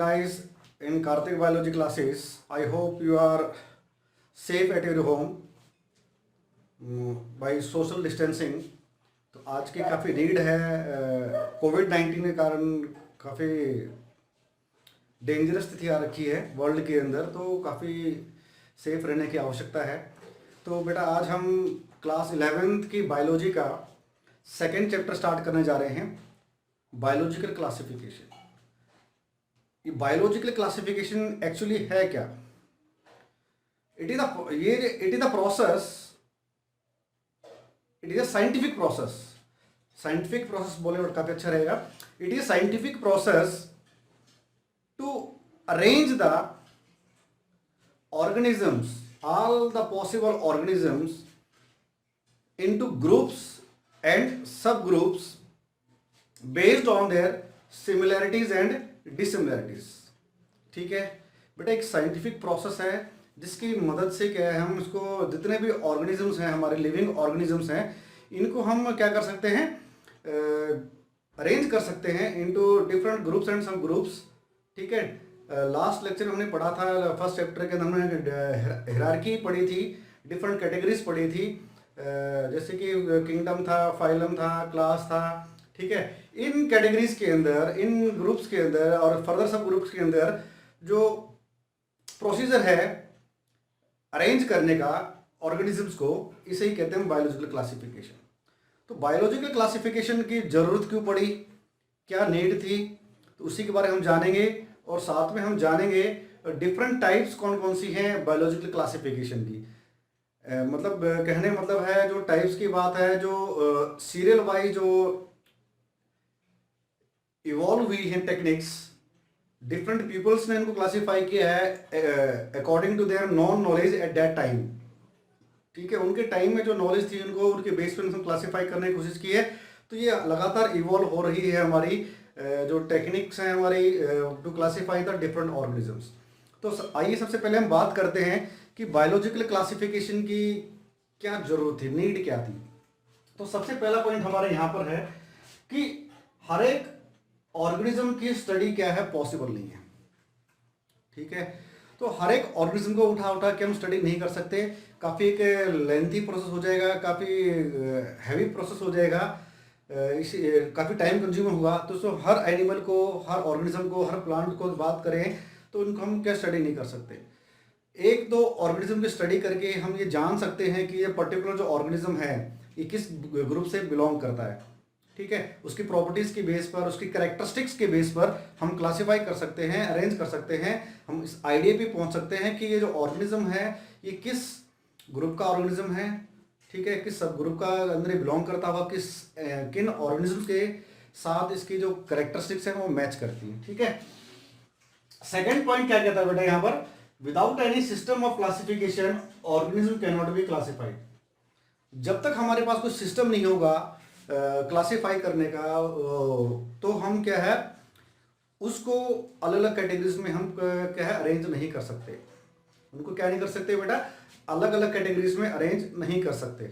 guys in Karthik biology classes. I hope you are safe at your home by social distancing. तो आज की काफ़ी need है कोविड-19 के कारण काफ़ी डेंजरस स्थिति आ रखी है वर्ल्ड के अंदर, तो काफ़ी सेफ रहने की आवश्यकता है। तो बेटा आज हम क्लास 11th की बायोलॉजी का सेकेंड चैप्टर स्टार्ट करने जा रहे हैं, बायोलॉजिकल क्लासिफिकेशन। ये बायोलॉजिकल क्लासिफिकेशन एक्चुअली है क्या? It is the process, it is a scientific process. Scientific process बोले और काफी अच्छा रहेगा। It is scientific process to arrange the organisms, all the possible organisms into groups and subgroups based on their similarities and dissimilarities। ठीक है बेटा, एक scientific process है जिसकी मदद से क्या है, हम इसको जितने भी ऑर्गेनिजम्स हैं, हमारे लिविंग ऑर्गेनिजम्स हैं, इनको हम क्या कर सकते हैं, अरेंज कर सकते हैं इनटू डिफरेंट ग्रुप्स एंड सब ग्रुप्स। ठीक है, लास्ट लेक्चर में हमने पढ़ा था, फर्स्ट चैप्टर के अंदर हमने हिरार्की पढ़ी थी, डिफरेंट कैटेगरीज पढ़ी थी, जैसे कि किंगडम था, फाइलम था, क्लास था। ठीक है, इन कैटेगरीज के अंदर, इन ग्रुप्स के अंदर और फर्दर सब ग्रुप्स के अंदर जो प्रोसीजर है अरेंज करने का ऑर्गेनिजम्स को, इसे ही कहते हैं बायोलॉजिकल क्लासिफिकेशन। तो बायोलॉजिकल क्लासिफिकेशन की ज़रूरत क्यों पड़ी, क्या नीड थी, तो उसी के बारे में हम जानेंगे। और साथ में हम जानेंगे डिफरेंट टाइप्स कौन कौन सी हैं बायोलॉजिकल क्लासिफिकेशन की। मतलब कहने मतलब है, जो टाइप्स की बात है, जो सीरियल वाइज जो इवॉल्व हुई हैं टेक्निक्स, डिफरेंट पीपल्स ने इनको क्लासीफाई किया है according to their non knowledge at that time. ठीक है, उनके टाइम में जो नॉलेज थी उनको, उनके बेस पर उनको क्लासीफाई करने की कोशिश की है। तो ये लगातार इवॉल्व हो रही है हमारी जो टेक्निक्स हैं हमारी to classify the different organisms. तो आइए सबसे पहले हम बात करते हैं कि बायोलॉजिकल क्लासिफिकेशन की क्या जरूरत थी, नीड क्या थी। तो सबसे पहला पॉइंट हमारे यहाँ पर है कि हर एक ऑर्गेनिज्म की स्टडी क्या है, पॉसिबल नहीं है। ठीक है, तो हर एक ऑर्गेनिज्म को उठा उठा के हम स्टडी नहीं कर सकते, काफ़ी एक लेंथी प्रोसेस हो जाएगा, काफ़ी हैवी प्रोसेस हो जाएगा, इसी काफ़ी टाइम कंज्यूमर होगा। तो हर एनिमल को, हर ऑर्गेनिज्म को, हर प्लांट को बात करें तो उनको हम क्या स्टडी नहीं कर सकते। एक दो ऑर्गेनिज्म की स्टडी करके हम ये जान सकते हैं कि ये पर्टिकुलर जो ऑर्गेनिज्म है ये किस ग्रुप से बिलोंग करता है। ठीक है, उसकी प्रॉपर्टीज़ की बेस पर, उसकी कैरेक्टरिस्टिक्स के बेस पर हम क्लासीफाई कर सकते हैं, अरेंज कर सकते हैं, हम इस आइडिया पे पहुंच सकते हैं कि ये जो ऑर्गेनिज्म है ये किस ग्रुप का ऑर्गेनिज्म है। ठीक है, किस सब ग्रुप का अंदर बिलोंग करता हुआ, किन ऑर्गेनिज्म के साथ इसकी जो कैरेक्टरिस्टिक्स हैं वो मैच करती हैं। ठीक है, सेकेंड पॉइंट क्या कहता है बेटा यहाँ पर, without any system of classification organism can not be classified. जब तक हमारे पास कोई सिस्टम नहीं होगा क्लासिफाई करने का, तो हम क्या है उसको अलग अलग कैटेगरीज में हम क्या है अरेंज नहीं कर सकते। उनको क्या नहीं कर सकते बेटा, अलग अलग कैटेगरीज में अरेंज नहीं कर सकते।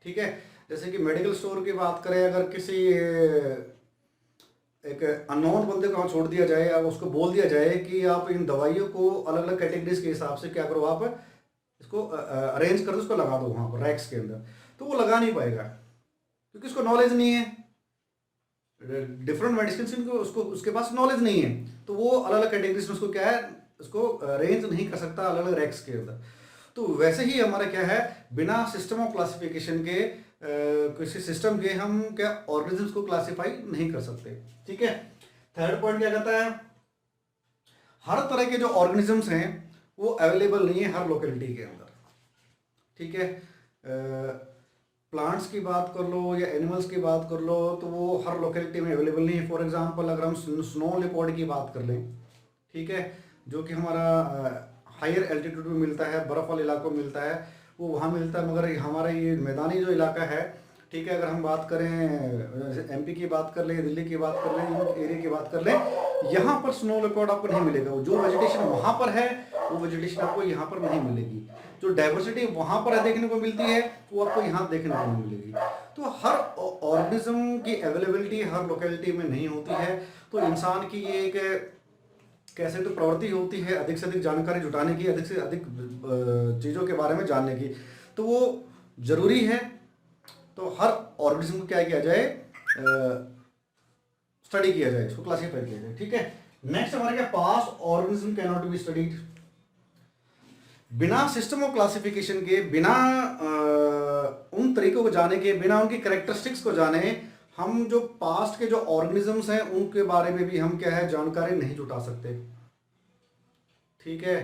ठीक है, जैसे कि मेडिकल स्टोर की बात करें, अगर किसी एक अननोन बंदे को छोड़ दिया जाए, अब उसको बोल दिया जाए कि आप इन दवाइयों को अलग अलग कैटेगरीज के हिसाब से क्या करो, आप इसको अरेंज कर दो, उसको लगा दो वहाँ पर रैक्स के अंदर, तो वो लगा नहीं पाएगा क्योंकि उसको नॉलेज नहीं है। डिफरेंट मेडिसिन को उसको उसके पास नॉलेज नहीं है, तो वो अलग अलग कैटेगरीज में उसको क्या है, उसको अरेंज नहीं कर सकता अलग अलग रैक्स के अंदर। तो वैसे ही हमारा क्या है, बिना सिस्टम ऑफ क्लासिफिकेशन के किसी सिस्टम के हम क्या ऑर्गेनिजम्स को क्लासिफाई नहीं कर सकते। ठीक है, थर्ड पॉइंट क्या कहता है, हर तरह के जो ऑर्गेनिजम्स हैं वो अवेलेबल नहीं है हर लोकेलिटी के अंदर। ठीक है, प्लांट्स की बात कर लो या एनिमल्स की बात कर लो, तो वो हर लोकेलिटी में अवेलेबल नहीं है। फॉर एग्जांपल अगर हम स्नो लेपर्ड की बात कर लें, ठीक है, जो कि हमारा हायर एल्टीट्यूड में मिलता है, बर्फ़ वाले इलाकों में मिलता है, वो वहाँ मिलता है, मगर हमारा ये मैदानी जो इलाका है, ठीक है, अगर हम बात करें एमपी की बात कर लें, दिल्ली की बात कर लें, इन एरिया की बात कर लें, यहाँ पर स्नो लेपर्ड आपको नहीं मिलेगा। जो वेजिटेशन वहाँ पर है वो वेजिटेशन आपको यहाँ पर नहीं मिलेगी। जो डाइवर्सिटी वहाँ पर देखने को मिलती है वो आपको यहाँ देखने को नहीं मिलेगी। तो हर ऑर्गेनिज्म की अवेलेबिलिटी हर लोकेलिटी में नहीं होती है। तो इंसान की ये एक कैसे तो प्रवृत्ति होती है अधिक से अधिक जानकारी जुटाने की, अधिक से अधिक चीज़ों के बारे में जानने की, तो वो जरूरी है। तो हर ऑर्गेनिज्म को क्या किया जाए, स्टडी किया जाए, इसको क्लासीफाई किया जाए। ठीक है, नेक्स्ट हमारे क्या, past organism can not be studied. बिना सिस्टम ऑफ क्लासिफिकेशन के, बिना उन तरीकों को जाने के, बिना उनकी करेक्टरिस्टिक्स को जाने, हम जो पास्ट के जो ऑर्गेनिजम्स हैं उनके बारे में भी हम क्या है जानकारी नहीं जुटा सकते। ठीक है,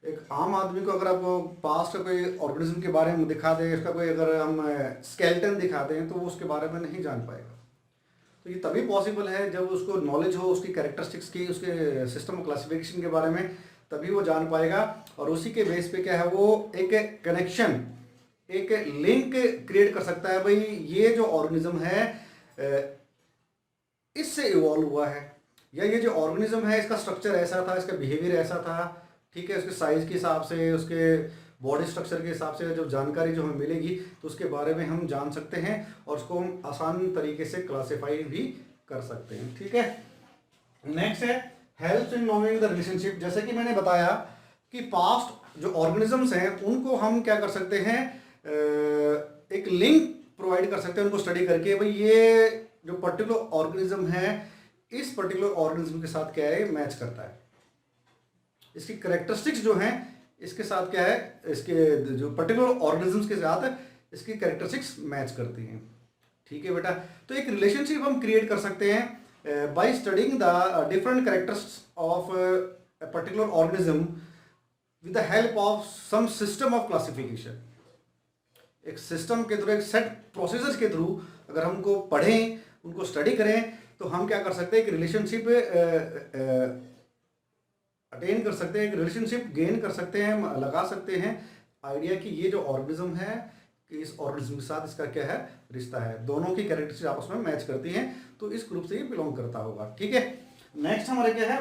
एक आम आदमी को अगर आपको पास्ट का कोई ऑर्गेनिज्म के बारे में दिखा दें, इसका कोई अगर हम स्केलेटन दिखा दें, तो वो उसके बारे में नहीं जान पाएगा। तो ये तभी पॉसिबल है जब उसको नॉलेज हो उसकी कैरेक्टरिस्टिक्स की, उसके सिस्टम ऑफ क्लासिफिकेशन के बारे में, तभी वो जान पाएगा। और उसी के बेस पे क्या है, वो एक कनेक्शन, एक लिंक क्रिएट कर सकता है, भाई ये जो ऑर्गेनिज्म है इससे इवॉल्व हुआ है, या ये जो ऑर्गेनिज्म है इसका स्ट्रक्चर ऐसा था, इसका बिहेवियर ऐसा था। ठीक है, उसके साइज के हिसाब से, उसके बॉडी स्ट्रक्चर के हिसाब से जब जानकारी जो हमें मिलेगी तो उसके बारे में हम जान सकते हैं और उसको हम आसान तरीके से क्लासीफाई भी कर सकते हैं। ठीक है, नेक्स्ट है help in knowing the relationship. जैसे कि मैंने बताया कि पास्ट जो ऑर्गेनिजम्स हैं उनको हम क्या कर सकते हैं, एक लिंक प्रोवाइड कर सकते हैं उनको स्टडी करके, भाई ये जो पर्टिकुलर ऑर्गेनिज्म है इस पर्टिकुलर ऑर्गेनिज्म के साथ क्या है, मैच करता है, इसकी करेक्टरिस्टिक्स जो हैं इसके साथ क्या है, इसके जो पर्टिकुलर ऑर्गेनिजम्स के साथ इसकी करेक्टरिस्टिक्स मैच करती हैं। ठीक है बेटा, तो एक रिलेशनशिप हम क्रिएट कर सकते हैं by studying the different characteristics of a particular organism with the help of some system of classification. एक सिस्टम के थ्रू, एक सेट प्रोसीजर्स के थ्रू अगर हमको पढ़ें, उनको स्टडी करें, तो हम क्या कर सकते हैं, एक रिलेशनशिप अटेन कर सकते हैं, एक रिलेशनशिप गेन कर सकते हैं, लगा सकते हैं आइडिया कि ये जो ऑर्गेनिज्म है कि इस ऑर्गेनिज्म के साथ इसका क्या है, रिश्ता है, दोनों की कैरेक्टरिस्टिक्स आपस में मैच करती हैं, तो इस ग्रुप से ये बिलोंग करता होगा। ठीक है, नेक्स्ट हमारे क्या है,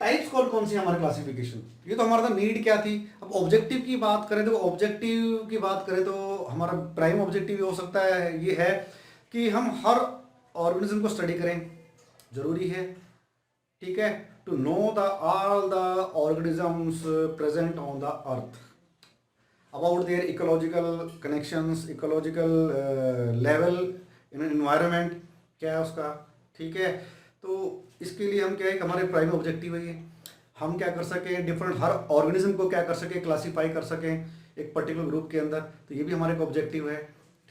टाइप्स कौन कौन सी हमारे क्लासिफिकेशन। ये तो हमारा नीड क्या थी। अब ऑब्जेक्टिव की बात करें तो, ऑब्जेक्टिव की बात करें तो हमारा प्राइम ऑब्जेक्टिव हो सकता है, ये है कि हम हर ऑर्गेनिज्म को स्टडी करें, जरूरी है। ठीक है, to know the all the organisms present on the earth, about their ecological connections, ecological level in environment क्या है उसका। ठीक है, तो इसके लिए हम क्या है, हमारे प्राइम ऑब्जेक्टिव है ये, हम क्या कर सकें, डिफरेंट हर ऑर्गेनिज्म को क्या कर सकें, क्लासीफाई कर सकें एक पर्टिकुलर ग्रुप के अंदर, तो ये भी हमारे एक ऑब्जेक्टिव है।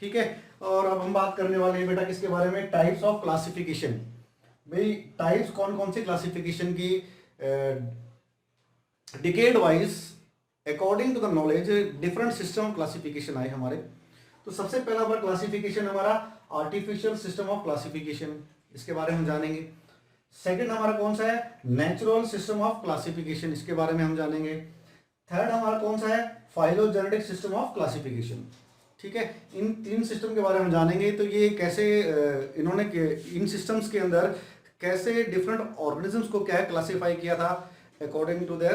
ठीक है, और अब हम बात करने वाले हैं बेटा किसके बारे में, टाइप्स ऑफ क्लासिफिकेशन। भाई टाइप्स कौन कौन सी क्लासिफिकेशन की, decade wise according to the knowledge different system of classification आए हमारे। तो सबसे पहला हमारा क्लासिफिकेशन हमारा आर्टिफिशियल सिस्टम ऑफ क्लासिफिकेशन, इसके बारे में हम जानेंगे। सेकंड हमारा कौन सा है, नेचुरल सिस्टम ऑफ क्लासिफिकेशन, इसके बारे में हम जानेंगे। थर्ड हमारा कौन सा है, फाइलोजेनेटिक सिस्टम ऑफ क्लासिफिकेशन। ठीक है, इन तीन सिस्टम के बारे में जानेंगे। तो ये कैसे इन्होंने इन सिस्टम्स के अंदर कैसे डिफरेंट ऑर्गेनिजम्स को क्या है क्लासीफाई किया था according to their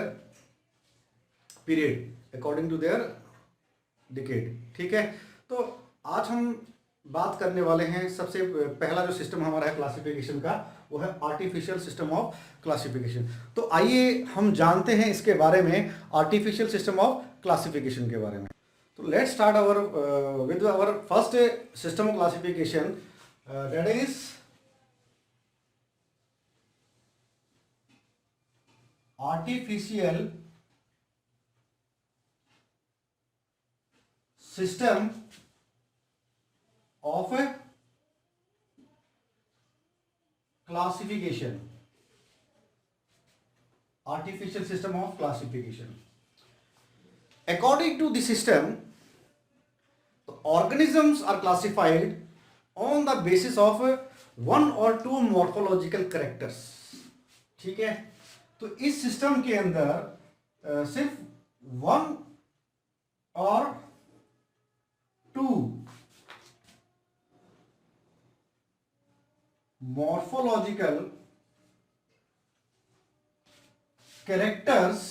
period, according to their decade. ठीक है, तो आज हम बात करने वाले हैं, सबसे पहला जो सिस्टम हमारा है क्लासिफिकेशन का, वो है आर्टिफिशियल सिस्टम ऑफ क्लासिफिकेशन। तो आइए हम जानते हैं इसके बारे में, आर्टिफिशियल सिस्टम ऑफ क्लासिफिकेशन के बारे में। तो let's start our with our first system of classification, that is artificial system of classification, artificial system of classification. According to the system, the organisms are classified on the basis of one or two morphological characters. ठीक है, तो इस system के अंदर सिर्फ one और to morphological characters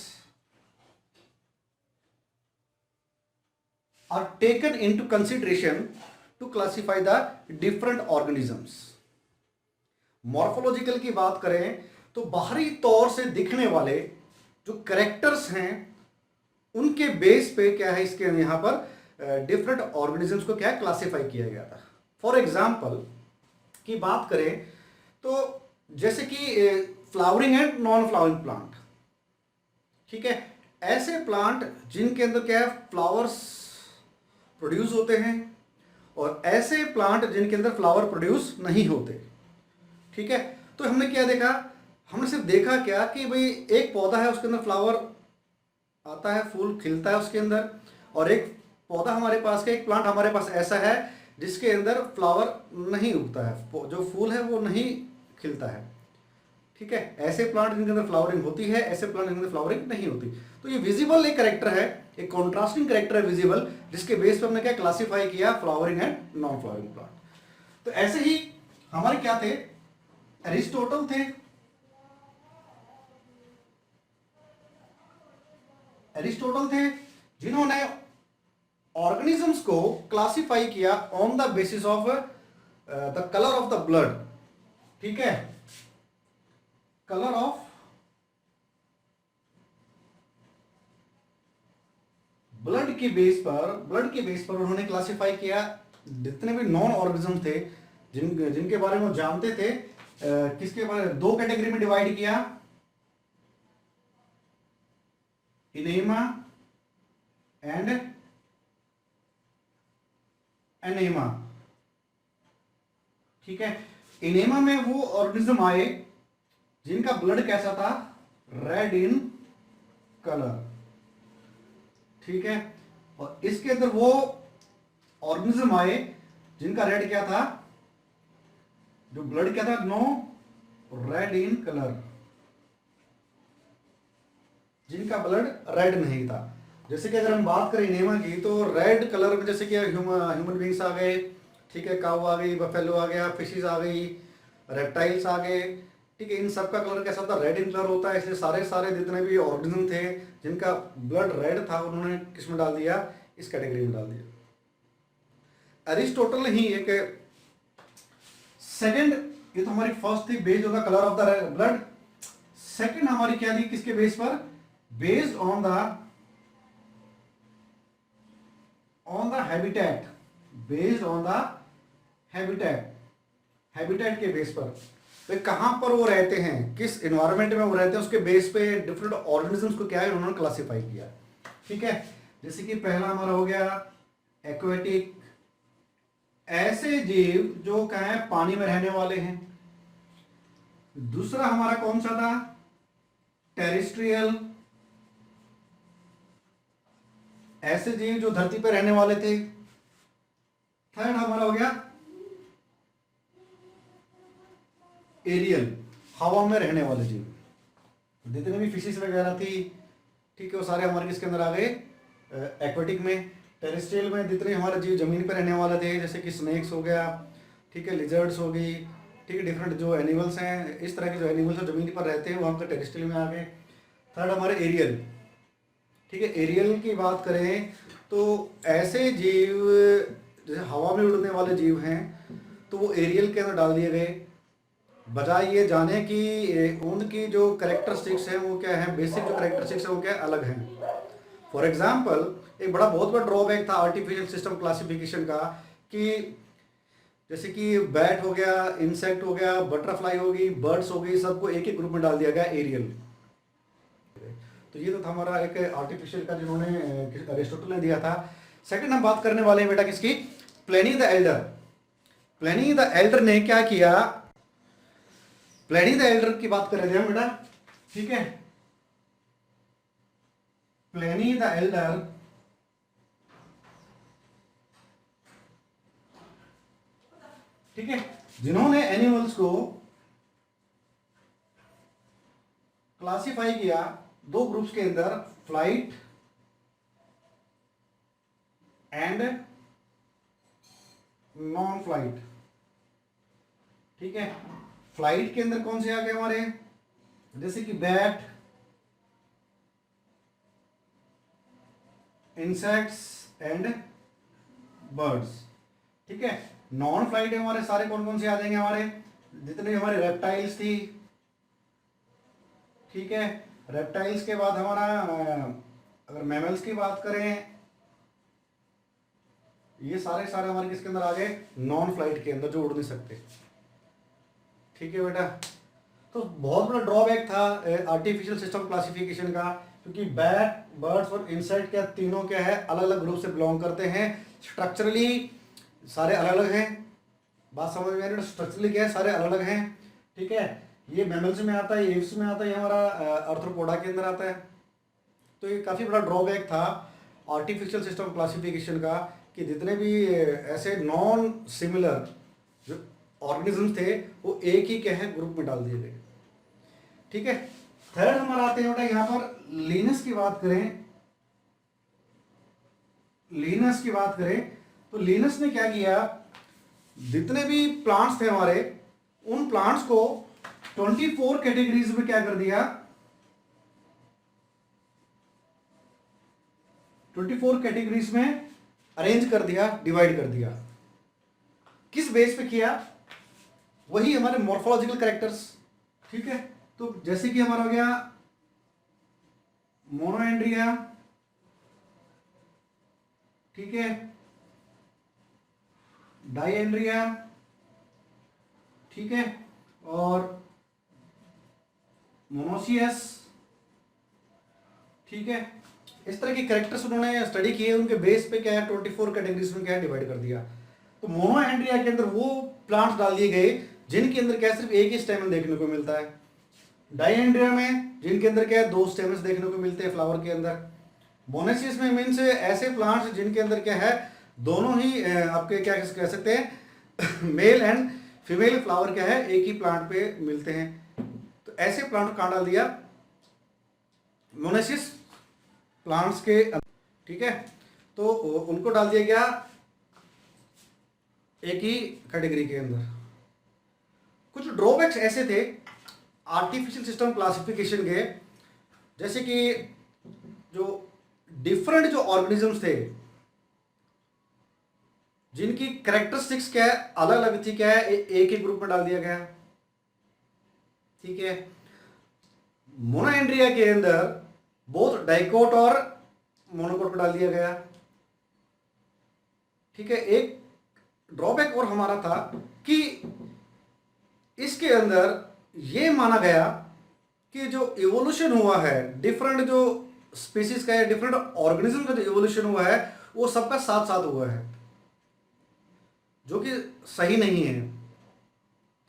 are taken into consideration to classify the different organisms. Morphological की बात करें तो बाहरी तौर से दिखने वाले जो करेक्टर्स हैं उनके बेस पे क्या है, इसके यहाँ पर डिफरेंट ऑर्गेनिजम्स को क्या क्लासिफाई किया गया था। फॉर एग्जाम्पल की बात करें तो जैसे कि flowering and non flowering plant, ठीक है, ऐसे प्लांट जिनके अंदर क्या है फ्लावर्स प्रोड्यूस होते हैं और ऐसे प्लांट जिनके अंदर फ्लावर प्रोड्यूस नहीं होते, ठीक है। तो हमने क्या देखा, हमने सिर्फ देखा क्या कि भाई एक पौधा है उसके अंदर फ्लावर आता है, फूल खिलता है उसके अंदर, और एक पौधा हमारे पास का, एक प्लांट हमारे पास ऐसा है जिसके अंदर फ्लावर नहीं उगता है, जो फूल है वो नहीं खिलता है, ठीक है। ऐसे प्लांट जिनके अंदर फ्लावरिंग होती है, ऐसे प्लांट जिनके अंदर फ्लावरिंग नहीं होती। तो ये विजिबल एक करेक्टर है, एक कॉन्ट्रास्टिंग करेक्टर है विजिबल, जिसके बेस पे हमने क्या क्लासिफाई किया flowering and non flowering plant. तो ऐसे ही हमारे क्या थे, एरिस्टोटल थे, एरिस्टोटल थे जिन्होंने ऑर्गेनिजम्स को क्लासिफाई किया on the basis of the colour of the blood, ठीक है, कलर ऑफ ब्लड के बेस पर उन्होंने क्लासिफाई किया जितने भी नॉन ऑर्गेनिज्म थे जिनके बारे में वो जानते थे, किसके बारे में, दो कैटेगरी में डिवाइड किया, इनेमा एंड एनेमा, ठीक है। इनेमा में वो ऑर्गेनिज्म आए जिनका ब्लड कैसा था, रेड इन कलर, ठीक है, और इसके अंदर वो ऑर्गेनिज्म आए जिनका रेड क्या था, जो ब्लड क्या था, नो रेड इन कलर, जिनका ब्लड रेड नहीं था। जैसे कि अगर हम बात करें इनेमा की तो रेड कलर में जैसे कि ह्यूमन बींग्स आ गए, ठीक है, काऊ आ गई, बफेलो आ गया, फिशेस आ गई, रेप्टाइल्स आ गए, ठीक है, इन सब का कलर कैसा होता है, रेड इन कलर होता है। इसलिए सारे सारे जितने भी ऑर्गेनिज्म थे जिनका ब्लड रेड था उन्होंने किस में डाल दिया, इस कैटेगरी में डाल दिया। एरिस्टोटल ही एक सेकंड, ये तो हमारी फर्स्ट थी based on the colour of the blood. Second हमारी क्या थी, किसके बेस पर, based on the habitat, based on the habitat के बेस पर, तो कहां पर वो रहते हैं, किस एनवायरनमेंट में वो रहते हैं, उसके बेस पे डिफरेंट ऑर्गेनिजम्स को क्या है उन्होंने क्लासिफाई किया, ठीक है। जैसे कि पहला हमारा हो गया एक्वेटिक, ऐसे जीव जो क्या है पानी में रहने वाले हैं। दूसरा हमारा कौन सा था, टेरेस्ट्रियल, ऐसे जीव जो धरती पर रहने वाले थे। थर्ड हमारा हो गया एरियल, हवा में रहने वाले जीव, जितने भी फिशेस वगैरह थी, ठीक है, वो सारे हमारे किसके अंदर आ गए, एक्वेटिक में। टेरेस्ट्रियल में जितने हमारे जीव जमीन पर रहने वाले थे, जैसे कि स्नेक्स हो गया, ठीक है, लिजर्ड्स हो गई, ठीक है, डिफरेंट जो एनिमल्स हैं, इस तरह के जो एनिमल्स जमीन पर रहते हैं वो हमको टेरेस्ट्रियल में आ गए। थर्ड हमारे एरियल, ठीक है, एरियल की बात करें तो ऐसे जीव जैसे हवा में उड़ने वाले जीव हैं तो वो एरियल के अंदर डाल दिए गए, बजाय ये जाने कि उनकी जो करेक्टरिस्टिक्स हैं वो क्या है, बेसिक जो करेक्टरिस्टिक्स है वो क्या अलग हैं। फॉर एग्जाम्पल एक बहुत बड़ा ड्रॉबैक था आर्टिफिशियल सिस्टम क्लासिफिकेशन का, कि जैसे कि बैट हो गया, इंसेक्ट हो गया, बटरफ्लाई हो गई, बर्ड्स हो गई, सबको एक एक ग्रुप में डाल दिया गया एरियल। तो ये तो था हमारा एक आर्टिफिशियल का जिन्होंने अरिस्टोटल ने दिया था। सेकंड हम बात करने वाले हैं बेटा किसकी, Pliny the Elder. Pliny the Elder ने क्या किया, प्लिनी द एल्डर की बात कर रहे थे हम बेटा, ठीक है, प्लिनी द एल्डर ठीक है, जिन्होंने एनिमल्स को क्लासिफाई किया दो ग्रुप्स के अंदर, फ्लाइट एंड नॉन फ्लाइट, ठीक है। फ्लाइट के अंदर कौन से आ गए हमारे, जैसे कि बैट, इंसेक्ट्स एंड बर्ड्स, ठीक है। नॉन फ्लाइट हमारे सारे कौन कौन से आ जाएंगे, हमारे जितने हमारे रेप्टाइल्स थी, ठीक है। रेप्टाइल्स के बाद हमारा अगर मैमल्स की बात करें, ये सारे सारे हमारे किसके अंदर आ गए, नॉन फ्लाइट के अंदर, जो उड़ नहीं सकते। ठीक है बेटा। तो बहुत बड़ा ड्रॉबैक था आर्टिफिशियल सिस्टम क्लासिफिकेशन का, क्योंकि बैट, बर्ड्स और इंसेक्ट क्या तीनों क्या है, अलग अलग ग्रुप से बिलोंग करते हैं। स्ट्रक्चरली सारे अलग अलग हैं, बात समझ में आ रही है? स्ट्रक्चरली क्या है, सारे अलग अलग हैं। ठीक है। ये मैमल्स में आता है, एप्स में आता है, ये हमारा आर्थ्रोपोडा के अंदर आता है। तो ये काफ़ी बड़ा ड्रॉबैक था आर्टिफिशियल सिस्टम क्लासिफिकेशन का, कि जितने भी ऐसे नॉन सिमिलर जो ऑर्गेनिज्म थे वो एक ही क्या है ग्रुप में डाल दिए गए। ठीक है। थर्ड हमारा आते हैं बेटा यहाँ पर लिनस की बात करें। लिनस की बात करें तो लिनस ने क्या किया, जितने भी प्लांट्स थे हमारे, उन प्लांट्स को 24 कैटेगरीज में क्या कर दिया, 24 कैटेगरीज में अरेंज कर दिया, डिवाइड कर दिया। किस बेस पे किया, वही हमारे मॉर्फोलॉजिकल कैरेक्टर्स। ठीक है। तो जैसे कि हमारा हो गया मोनोएंड्रिया, ठीक है, डायएंड्रिया, ठीक है, और मोनोसियस। ठीक है। इस तरह के कैरेक्टर्स उन्होंने स्टडी किए, उनके बेस पे क्या है 24 कैटेगरीज में क्या है डिवाइड कर दिया। तो मोनोएंड्रिया के अंदर वो प्लांट्स डाल दिए गए जिनके अंदर क्या सिर्फ एक ही स्टेमन देखने को मिलता है। डायएंड्रिया में जिनके अंदर क्या है 2 स्टेमन्स देखने को मिलते हैं फ्लावर के अंदर। मोनेसियस में मीन्स ऐसे प्लांट्स जिनके अंदर क्या है दोनों ही आपके क्या कह सकते हैं मेल एंड फीमेल फ्लावर क्या है एक ही प्लांट पे मिलते हैं। तो ऐसे प्लांट कहाँ डाल दिया, मोनेसियस प्लांट्स के। ठीक है। तो उनको डाल दिया गया एक ही कैटेगरी के अंदर। कुछ ड्रॉबैक्स ऐसे थे आर्टिफिशियल सिस्टम क्लासिफिकेशन के, जैसे कि जो डिफरेंट जो ऑर्गेनिजम्स थे जिनकी कैरेक्टरिस्टिक्स क्या है अलग अलग थी, क्या है एक ही ग्रुप में डाल दिया गया। ठीक है। मोनोएंड्रिया के अंदर बोथ डाइकोट और मोनोकोट में डाल दिया गया। ठीक है। एक ड्रॉबैक और हमारा था कि इसके अंदर ये माना गया कि जो इवोल्यूशन हुआ है डिफरेंट जो स्पीसीज का है, डिफरेंट ऑर्गेनिज्म का जो इवोल्यूशन हुआ है वो सबका साथ साथ हुआ है, जो कि सही नहीं है।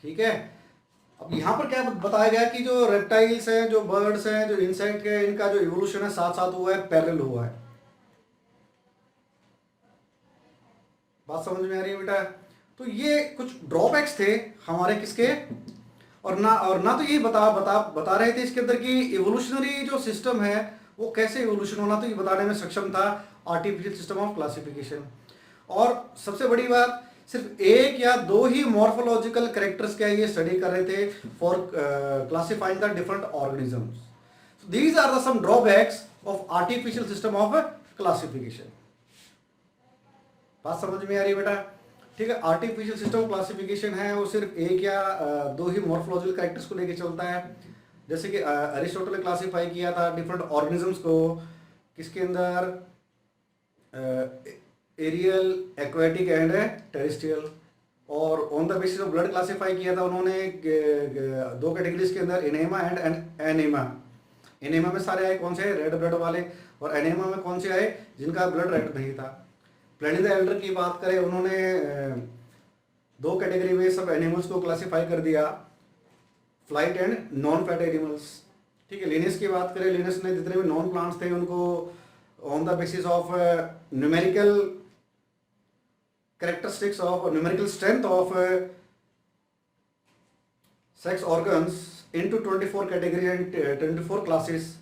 ठीक है। अब यहां पर क्या बताया गया कि जो रेप्टाइल्स हैं, जो बर्ड्स हैं, जो इंसेक्ट है, इनका जो इवोल्यूशन है साथ साथ हुआ है, पैरेलल हुआ है। बात समझ में आ रही है बेटा? तो ये कुछ ड्रॉबैक्स थे हमारे किसके, और ना तो ये बता रहे थे इसके अंदर कि इवोल्यूशनरी जो सिस्टम है वो कैसे इवोल्यूशन होना, तो ये बताने में सक्षम था आर्टिफिशियल सिस्टम ऑफ क्लासिफिकेशन। और सबसे बड़ी बात, सिर्फ एक या दो ही मॉर्फोलॉजिकल कैरेक्टर्स क्या ये स्टडी कर रहे थे for classifying the different organisms. These are the some drawbacks of artificial system of classification. बात समझ में आ रही है बेटा? ठीक है। आर्टिफिशियल सिस्टम क्लासिफिकेशन है वो सिर्फ एक या दो ही मॉर्फोलॉजिकल कैरेक्टर्स को लेकर चलता है। जैसे कि अरिस्टोटल ने क्लासिफाई किया था डिफरेंट ऑर्गेनिजम्स को किसके अंदर, एरियल, एक्वेटिक एंड टेरेस्ट्रियल। और on the basis of blood classify किया था उन्होंने दो कैटेगरीज के अंदर, इनेमा एंड एनेमा। इनेमा में सारे आए कौन से, रेड ब्लड वाले, और एनेमा में कौन से आए जिनका ब्लड रेड नहीं था। प्लिनी द एल्डर की बात करें, उन्होंने दो कैटेगरी में सब एनिमल्स को क्लासिफाई कर दिया, flight and non flight animals. ठीक है। लिनस की बात करें, लिनस ने जितने भी नॉन प्लांट्स थे उनको on the basis of numerical characteristics of numerical strength of sex organs into 24 category and 24 classes.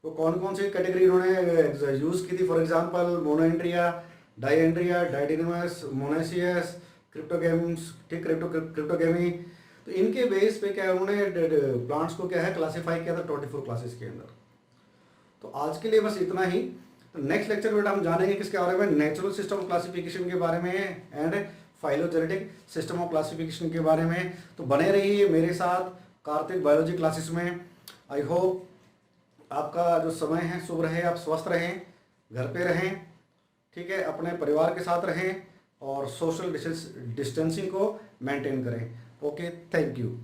तो कौन कौन सी कैटेगरी उन्होंने यूज की थी, फॉर एग्जांपल मोनोएंड्रिया, डायएंड्रिया, डायडिनमस, मोनेसियस, क्रिप्टोगेम्स, ठीक, क्रिप्टोगेमी। तो इनके बेस पे क्या उन्होंने प्लांट्स को क्या है क्लासिफाई किया था 24 क्लासेस के अंदर। तो आज के लिए बस इतना ही। तो नेक्स्ट लेक्चर में हम जानेंगे किसके बारे में, नेचुरल सिस्टम ऑफ क्लासिफिकेशन के बारे में and phylogenetic system of classification के बारे में। तो बने रहिए मेरे साथ कार्तिक बायोलॉजी क्लासेस में। आई होप आपका जो समय है शुभ रहे, आप स्वस्थ रहें, घर पे रहें, ठीक है, अपने परिवार के साथ रहें और सोशल डिस्टेंसिंग को मेंटेन करें। Okay, thank you.